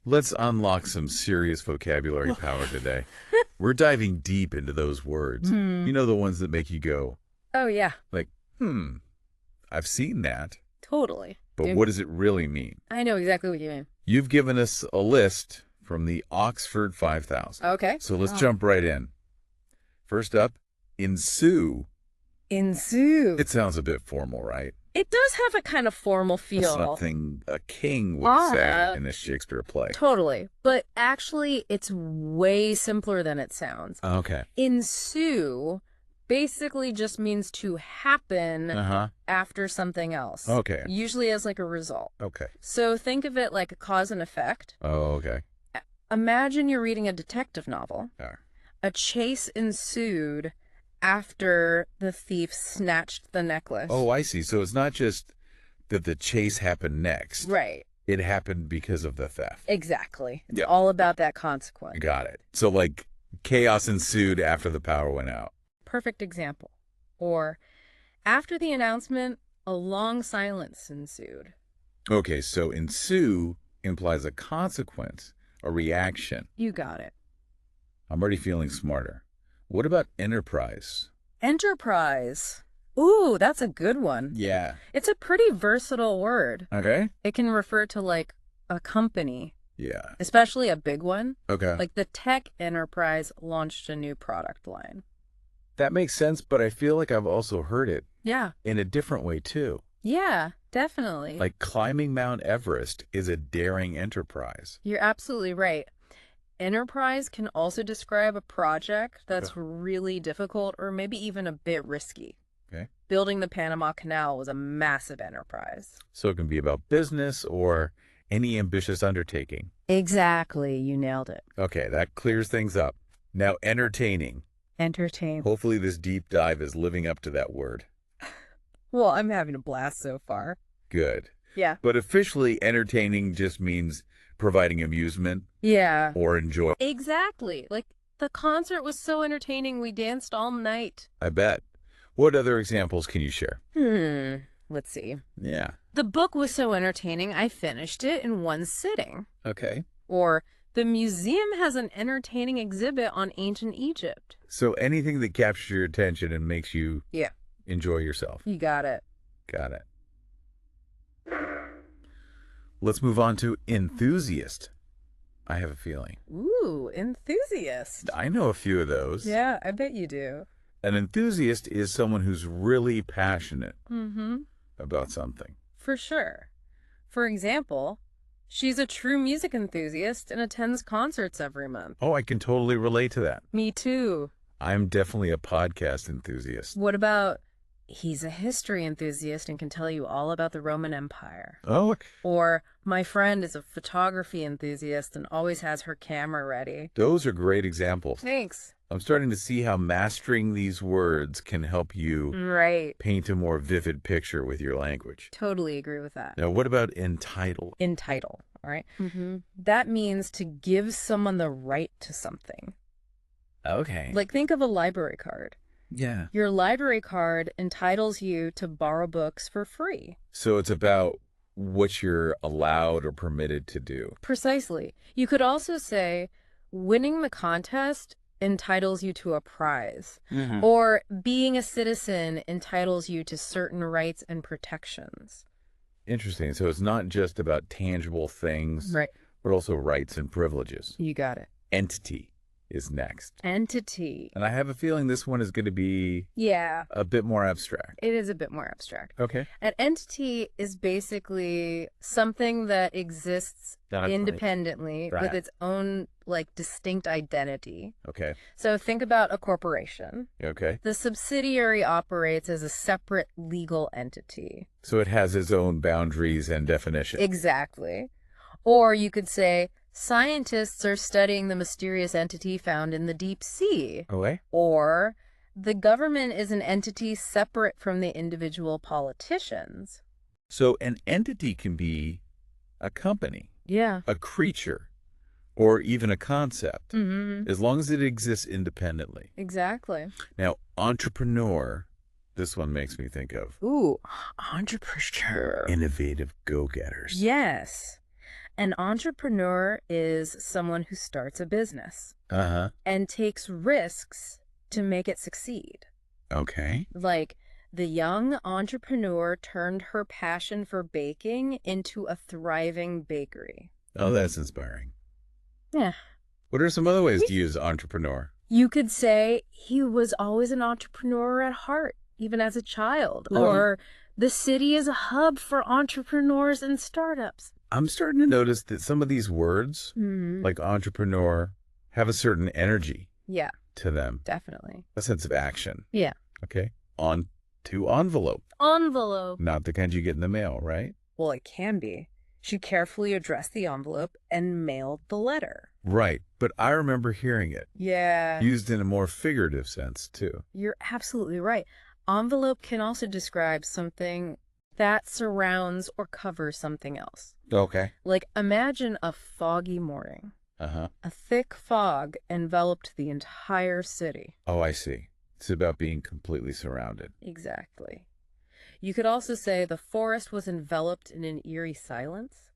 Let's unlock some serious vocabulary power today. We're diving deep into those words. You know, the ones that make you go, oh, yeah. like, I've seen that. Totally. But what does it really mean? I know exactly what you mean. You've given us a list from the Oxford 5000. Okay. So let's jump right in. First up, ensue. Ensue. It sounds a bit formal, right? It does have a kind of formal feel. Something a king would say in a Shakespeare play. Totally. But actually, it's way simpler than it sounds. Okay. Ensue basically just means to happen after something else. Okay. Usually as like a result. Okay. So think of it like a cause and effect. Oh, okay. Imagine you're reading a detective novel. A chase ensued after the thief snatched the necklace. Oh, I see. So it's not just that the chase happened next. Right. It happened because of the theft. Exactly. It's Yeah. all about that consequence. Got it. So like chaos ensued after the power went out. Perfect example. Or after the announcement, a long silence ensued. Okay, so ensue implies a consequence, a reaction. You got it. I'm already feeling smarter. What about enterprise? Enterprise. Ooh, that's a good one. Yeah. It's a pretty versatile word. Okay. It can refer to like a company, Yeah. especially a big one. Okay. Like the tech enterprise launched a new product line. That makes sense, but I feel like I've also heard it Yeah. in a different way too. Yeah, definitely. Like climbing Mount Everest is a daring enterprise. You're absolutely right. Enterprise can also describe a project that's really difficult or maybe even a bit risky. Okay. Building the Panama Canal was a massive enterprise. So it can be about business or any ambitious undertaking. Exactly. You nailed it. Okay, that clears things up. Now, entertaining. Entertain. Hopefully this deep dive is living up to that word. Well, I'm having a blast so far. Good. Yeah. But officially, entertaining just means providing amusement Yeah. or enjoy. Exactly. Like the concert was so entertaining, we danced all night. I bet. What other examples can you share? Let's see. Yeah. The book was so entertaining, I finished it in one sitting. Okay. Or the museum has an entertaining exhibit on ancient Egypt. So anything that captures your attention and makes you Yeah. enjoy yourself. You got it. Got it. Let's move on to enthusiast. I have a feeling. Ooh, enthusiast. I know a few of those. Yeah, I bet you do. An enthusiast is someone who's really passionate Mm-hmm. about something. For sure. For example, she's a true music enthusiast and attends concerts every month. Oh, I can totally relate to that. Me too. I'm definitely a podcast enthusiast. What about he's a history enthusiast and can tell you all about the Roman Empire? Oh, Or my friend is a photography enthusiast and always has her camera ready. those are great examples. Thanks. I'm starting to see how mastering these words can help you Right. paint a more vivid picture with your language. Totally agree with that. Now, what about entitle? Entitle, all right? That means to give someone the right to something. Okay. Like think of a library card. Yeah. Your library card entitles you to borrow books for free. So it's about what you're allowed or permitted to do. Precisely. You could also say winning the contest entitles you to a prize, or being a citizen entitles you to certain rights and protections. Interesting. So it's not just about tangible things, Right. but also rights and privileges. You got it. Entity is next. Entity. And I have a feeling this one is going to be Yeah, a bit more abstract. it is a bit more abstract. Okay. An entity is basically something that exists That's independently right. with its own like distinct identity. Okay. So think about a corporation. Okay. The subsidiary operates as a separate legal entity. So it has its own boundaries and definition. Exactly. Or you could say scientists are studying the mysterious entity found in the deep sea. Okay. Or the government is an entity separate from the individual politicians. So an entity can be a company, Yeah. a creature, or even a concept, as long as it exists independently. Exactly. Now, entrepreneur, this one makes me think of Ooh, entrepreneur. innovative go-getters. Yes. An entrepreneur is someone who starts a business and takes risks to make it succeed. Okay. Like, the young entrepreneur turned her passion for baking into a thriving bakery. Oh, that's inspiring. Yeah. What are some other ways to use entrepreneur? You could say he was always an entrepreneur at heart, even as a child. Right. Or the city is a hub for entrepreneurs and startups. I'm starting to notice that some of these words, like entrepreneur, have a certain energy to them. Definitely. A sense of action. Yeah. Okay. On to envelope. Envelope. Not the kind you get in the mail, right? Well, it can be. She carefully addressed the envelope and mailed the letter. Right. But I remember hearing it. Yeah. Used in a more figurative sense, too. You're absolutely right. Envelope can also describe something that surrounds or covers something else. Okay. Like, imagine a foggy morning. A thick fog enveloped the entire city. Oh, I see. It's about being completely surrounded. Exactly. You could also say the forest was enveloped in an eerie silence.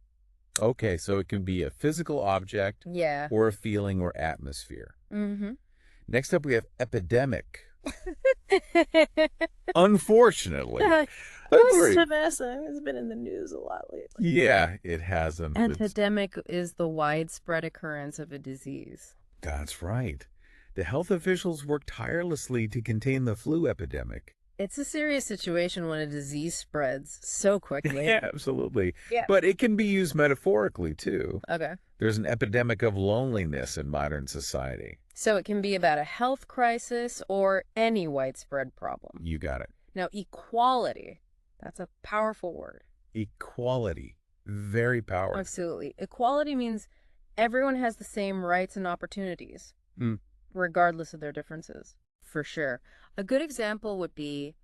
Okay, so it can be a physical object or a feeling or atmosphere. Next up, we have epidemic. Unfortunately. Vanessa has been in the news a lot lately. Yeah, it has. Epidemic is the widespread occurrence of a disease. That's right. The health officials worked tirelessly to contain the flu epidemic. It's a serious situation when a disease spreads so quickly. Yeah, absolutely. Yeah. But it can be used metaphorically, too. Okay. There's an epidemic of loneliness in modern society. So it can be about a health crisis or any widespread problem. You got it. Now, equality, that's a powerful word. Equality. Very powerful. Absolutely. Equality means everyone has the same rights and opportunities, regardless of their differences. For sure. A good example would be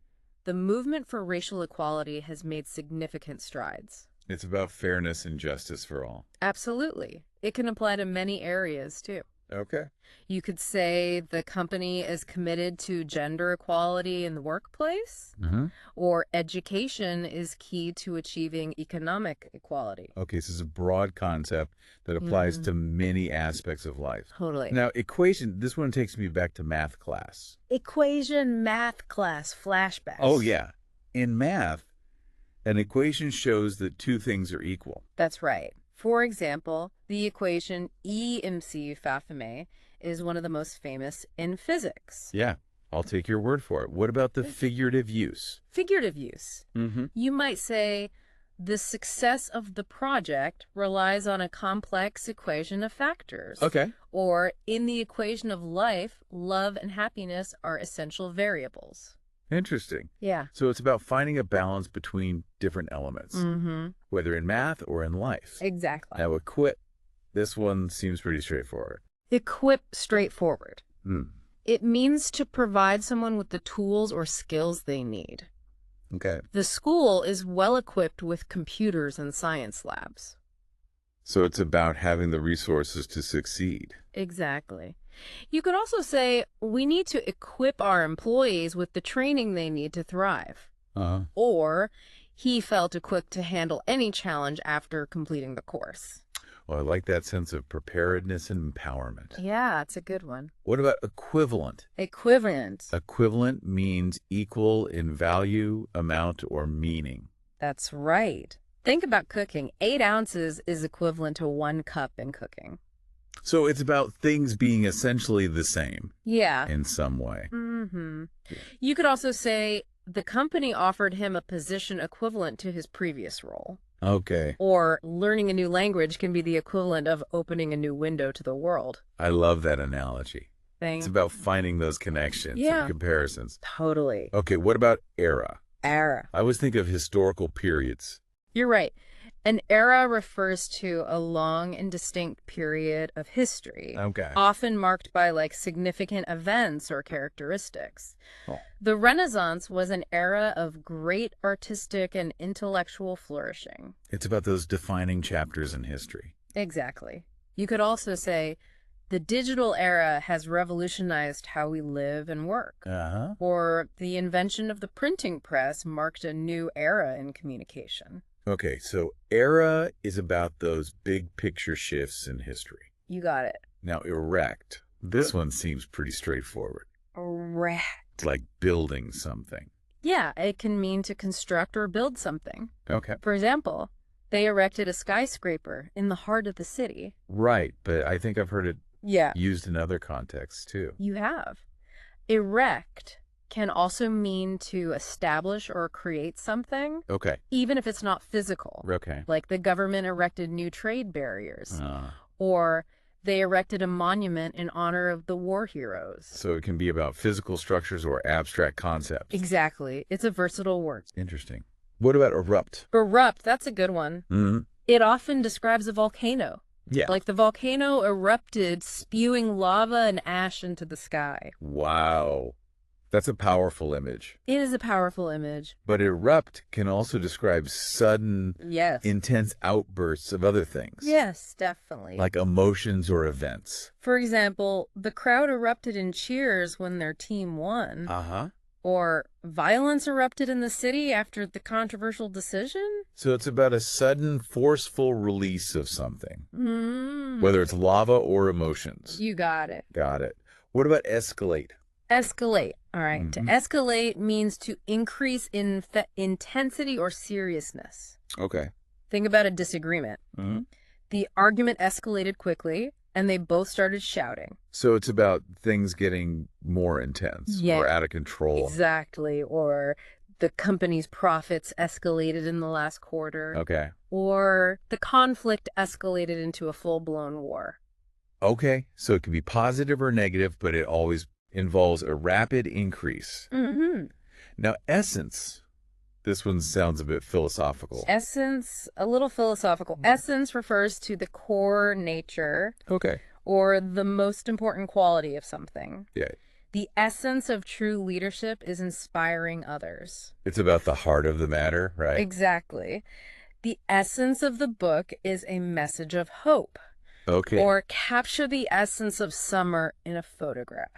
the movement for racial equality has made significant strides. It's about fairness and justice for all. Absolutely. It can apply to many areas, too. Okay. You could say the company is committed to gender equality in the workplace, or education is key to achieving economic equality. Okay, so it's a broad concept that applies to many aspects of life. Totally. Now, equation, this one takes me back to math class. Equation math class flashbacks. Oh, yeah. In math, an equation shows that two things are equal. That's right. For example, the equation E-mc Fafame is one of the most famous in physics. Yeah, I'll take your word for it. What about the figurative use? Figurative use. You might say, the success of the project relies on a complex equation of factors. Okay. Or, in the equation of life, love and happiness are essential variables. Interesting. Yeah. So it's about finding a balance between different elements, whether in math or in life. Exactly. Now, equip, this one seems pretty straightforward. Equip, straightforward. It means to provide someone with the tools or skills they need. Okay. The school is well equipped with computers and science labs. So it's about having the resources to succeed. Exactly. You could also say, we need to equip our employees with the training they need to thrive. Or, he felt equipped to handle any challenge after completing the course. Well, I like that sense of preparedness and empowerment. Yeah, it's a good one. What about equivalent? Equivalent. Equivalent means equal in value, amount, or meaning. That's right. Think about cooking. 8 ounces is equivalent to 1 cup in cooking. So it's about things being essentially the same. Yeah. In some way. You could also say the company offered him a position equivalent to his previous role. Okay. Or learning a new language can be the equivalent of opening a new window to the world. I love that analogy. It's about finding those connections and comparisons. Totally. Okay, what about era? Era. I always think of historical periods. You're right. An era refers to a long and distinct period of history, often marked by significant events or characteristics. The Renaissance was an era of great artistic and intellectual flourishing. It's about those defining chapters in history. Exactly. You could also say, the digital era has revolutionized how we live and work. Or the invention of the printing press marked a new era in communication. Okay, so era is about those big picture shifts in history. You got it. Now, erect. This one seems pretty straightforward. Erect. Like building something. Yeah, it can mean to construct or build something. Okay. For example, they erected a skyscraper in the heart of the city. Right, but I think I've heard it used in other contexts too. You have. Erect can also mean to establish or create something. Okay. Even if it's not physical. Okay. Like the government erected new trade barriers. Or they erected a monument in honor of the war heroes. So it can be about physical structures or abstract concepts. Exactly. It's a versatile word. Interesting. What about erupt? Erupt, that's a good one. Mm-hmm. It often describes a volcano. Yeah. Like the volcano erupted, spewing lava and ash into the sky. Wow. That's a powerful image. It is a powerful image. But erupt can also describe sudden, intense outbursts of other things. Yes, definitely. Like emotions or events. For example, the crowd erupted in cheers when their team won. Uh-huh. Or violence erupted in the city after the controversial decision. So it's about a sudden, forceful release of something. Whether it's lava or emotions. You got it. Got it. What about escalate? Escalate. All right. To escalate means to increase in intensity or seriousness. Okay. Think about a disagreement. The argument escalated quickly, and they both started shouting. So it's about things getting more intense or out of control. Exactly. Or the company's profits escalated in the last quarter. Okay. Or the conflict escalated into a full-blown war. Okay. So it can be positive or negative, but it always involves a rapid increase. Now, essence. This one sounds a bit philosophical. Essence, a little philosophical. Essence refers to the core nature. Okay. Or the most important quality of something. Yeah. The essence of true leadership is inspiring others. It's about the heart of the matter, right? Exactly. The essence of the book is a message of hope. Okay. Or capture the essence of summer in a photograph.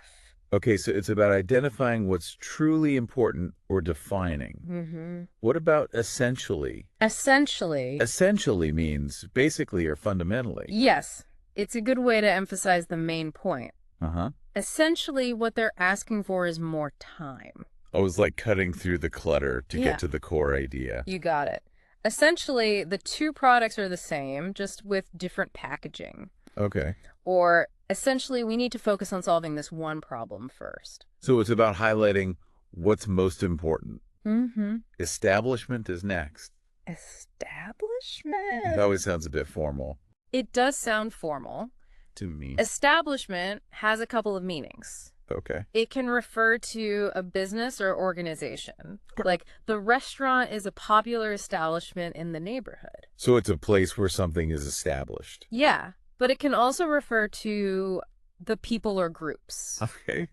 Okay, so it's about identifying what's truly important or defining. What about essentially? Essentially. Essentially means basically or fundamentally. Yes. It's a good way to emphasize the main point. Essentially, what they're asking for is more time. Oh, it's like cutting through the clutter to get to the core idea. You got it. Essentially, the two products are the same, just with different packaging. Okay. Or essentially, we need to focus on solving this one problem first. So it's about highlighting what's most important. Establishment is next. Establishment? That always sounds a bit formal. It does sound formal. To me. Establishment has a couple of meanings. Okay. It can refer to a business or organization. Like, the restaurant is a popular establishment in the neighborhood. So it's a place where something is established. Yeah, but it can also refer to the people or groups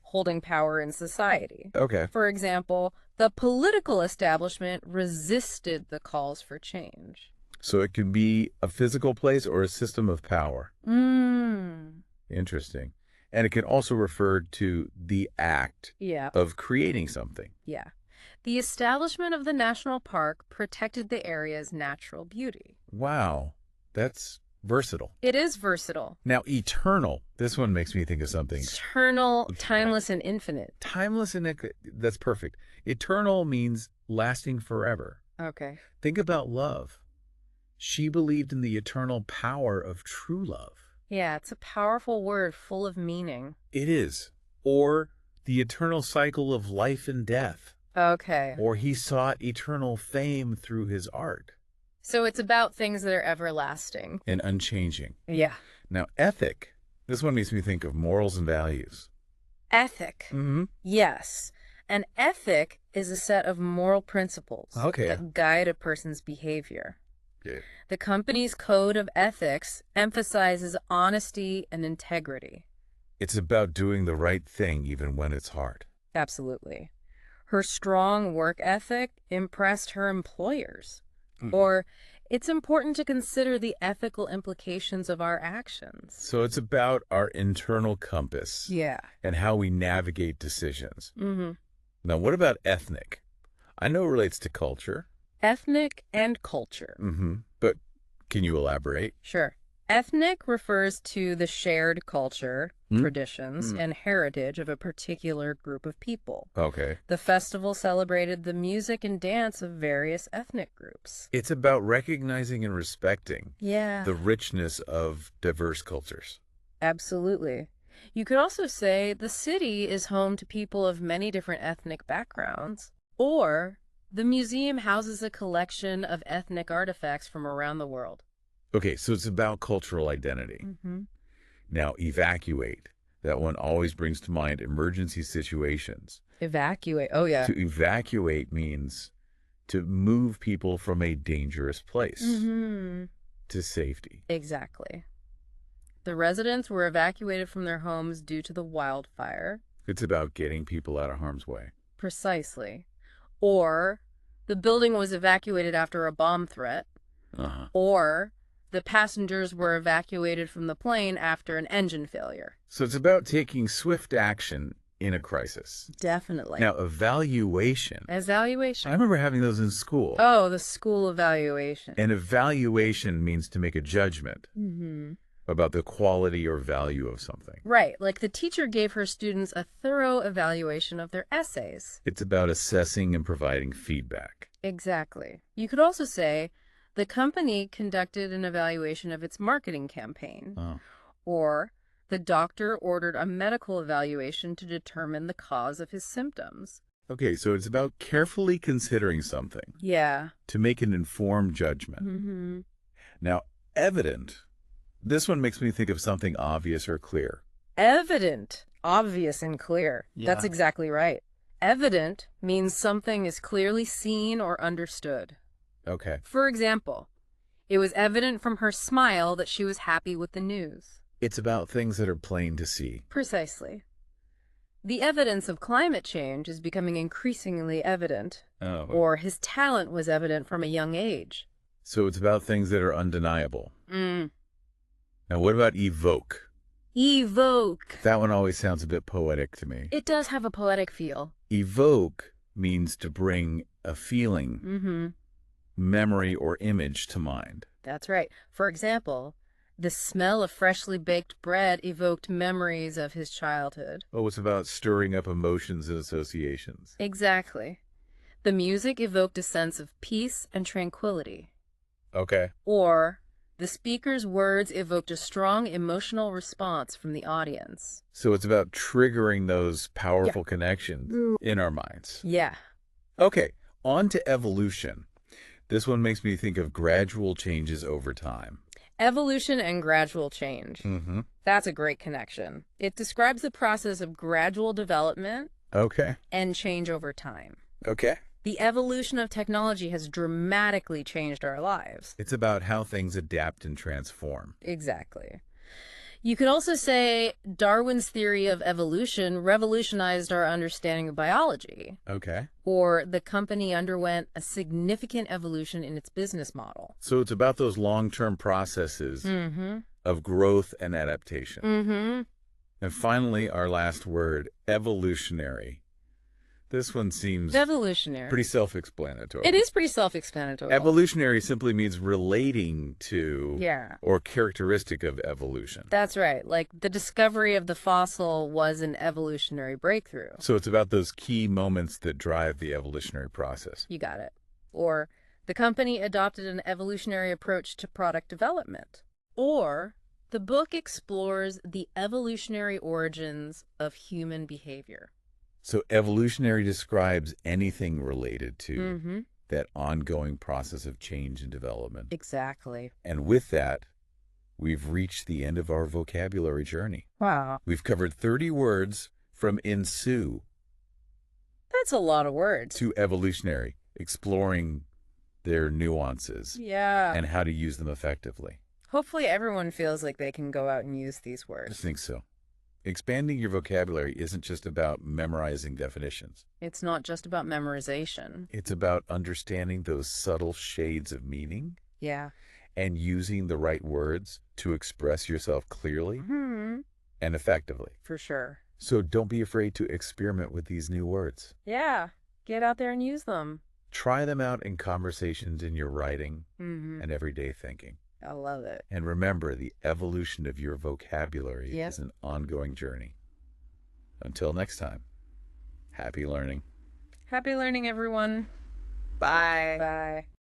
holding power in society. Okay. For example, the political establishment resisted the calls for change. So it can be a physical place or a system of power. Interesting. And it can also refer to the act of creating something. Yeah. The establishment of the national park protected the area's natural beauty. Wow. That's versatile. It is versatile. Now, eternal. This one makes me think of something. Eternal, timeless, and infinite. Timeless and that's perfect. Eternal means lasting forever. Okay. Think about love. She believed in the eternal power of true love. Yeah, it's a powerful word full of meaning. It is. Or the eternal cycle of life and death. Okay. Or he sought eternal fame through his art. So it's about things that are everlasting. And unchanging. Yeah. Now, ethic. This one makes me think of morals and values. Ethic. Yes. An ethic is a set of moral principles that guide a person's behavior. Yeah. The company's code of ethics emphasizes honesty and integrity. It's about doing the right thing even when it's hard. Absolutely. Her strong work ethic impressed her employers. Or it's important to consider the ethical implications of our actions. So it's about our internal compass. Yeah. And how we navigate decisions. Now, what about ethnic? I know it relates to culture. ethnic and culture. But can you elaborate? Sure. Ethnic refers to the shared culture, traditions, and heritage of a particular group of people. Okay. The festival celebrated the music and dance of various ethnic groups. It's about recognizing and respecting the richness of diverse cultures. Absolutely. You could also say the city is home to people of many different ethnic backgrounds, or the museum houses a collection of ethnic artifacts from around the world. Okay, so it's about cultural identity. Now, evacuate. That one always brings to mind emergency situations. Evacuate. Oh, yeah. To evacuate means to move people from a dangerous place to safety. Exactly. The residents were evacuated from their homes due to the wildfire. It's about getting people out of harm's way. Precisely. Or the building was evacuated after a bomb threat. Or the passengers were evacuated from the plane after an engine failure. So it's about taking swift action in a crisis. Definitely. Now, evaluation. Evaluation. I remember having those in school. Oh, the school evaluation. An evaluation means to make a judgment about the quality or value of something. Right, like the teacher gave her students a thorough evaluation of their essays. It's about assessing and providing feedback. Exactly. You could also say, the company conducted an evaluation of its marketing campaign. Or the doctor ordered a medical evaluation to determine the cause of his symptoms. Okay, so it's about carefully considering something. Yeah. To make an informed judgment. Now, evident. This one makes me think of something obvious or clear. Evident. Obvious and clear. Yeah. That's exactly right. Evident means something is clearly seen or understood. Okay. For example, it was evident from her smile that she was happy with the news. It's about things that are plain to see. Precisely. The evidence of climate change is becoming increasingly evident. Or his talent was evident from a young age. So it's about things that are undeniable. Now, what about evoke? Evoke. That one always sounds a bit poetic to me. It does have a poetic feel. Evoke means to bring a feeling, memory, or image to mind. That's right. For example, the smell of freshly baked bread evoked memories of his childhood. Oh, it's about stirring up emotions and associations. Exactly. The music evoked a sense of peace and tranquility. Okay. Or the speaker's words evoked a strong emotional response from the audience. So it's about triggering those powerful connections in our minds. Yeah. Okay, on to evolution. This one makes me think of gradual changes over time. Evolution and gradual change. That's a great connection. It describes the process of gradual development and change over time. Okay. The evolution of technology has dramatically changed our lives. It's about how things adapt and transform. Exactly. You could also say Darwin's theory of evolution revolutionized our understanding of biology. Okay. Or the company underwent a significant evolution in its business model. So it's about those long-term processes of growth and adaptation. And finally, our last word, evolutionary. This one seems evolutionary. Pretty self-explanatory. It is pretty self-explanatory. Evolutionary simply means relating to or characteristic of evolution. That's right. Like the discovery of the fossil was an evolutionary breakthrough. So it's about those key moments that drive the evolutionary process. You got it. Or the company adopted an evolutionary approach to product development. Or the book explores the evolutionary origins of human behavior. So evolutionary describes anything related to that ongoing process of change and development. Exactly. And with that, we've reached the end of our vocabulary journey. Wow. We've covered 30 words from ensue. That's a lot of words. To evolutionary, exploring their nuances. Yeah. And how to use them effectively. Hopefully everyone feels like they can go out and use these words. I think so. Expanding your vocabulary isn't just about memorizing definitions. It's not just about memorization. It's about understanding those subtle shades of meaning. Yeah. And using the right words to express yourself clearly and effectively. For sure. So don't be afraid to experiment with these new words. Yeah. Get out there and use them. Try them out in conversations in your writing and everyday thinking. I love it. And remember, the evolution of your vocabulary is an ongoing journey. Until next time, happy learning. Happy learning, everyone. Bye. Bye.